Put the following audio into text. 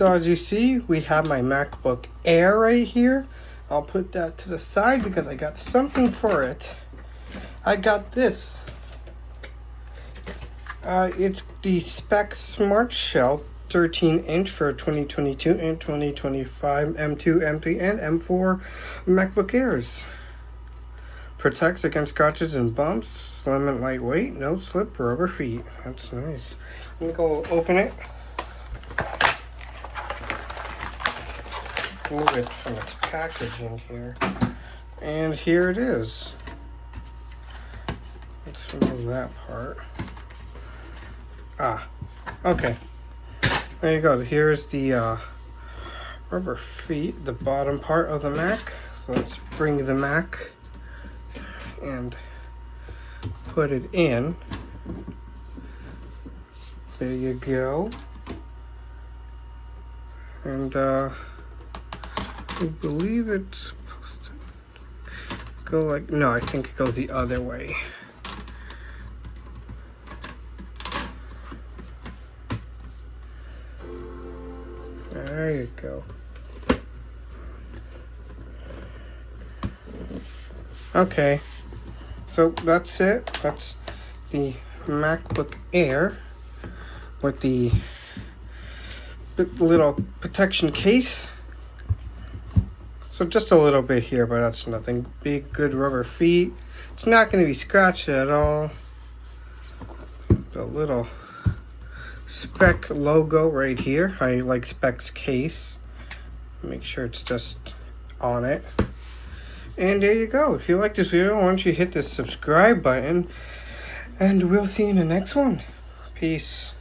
So as you see, we have my MacBook Air right here. I'll put that to the side because I got something for it. I got this. It's the Speck Smartshell 13-inch for 2022 and 2025 M2, M3, and M4 MacBook Airs. Protects against scratches and bumps. Slim and lightweight. No slip rubber feet. That's nice. Let me go open it. Move it from its packaging here. And here it is. Let's remove that part. Okay. There you go. Here's the rubber feet, the bottom part of the Mac. So let's bring the Mac and put it in. There you go. And I believe it's supposed to go like, no, I think it goes the other way. There you go. Okay, so that's it. That's the MacBook Air with the little protection case. So just a little bit here, but that's nothing. Big, good rubber feet. It's not going to be scratched at all. The little Speck logo right here. I like Speck's case. Make sure it's just on it. And there you go. If you like this video, why don't you hit the subscribe button. And we'll see you in the next one. Peace.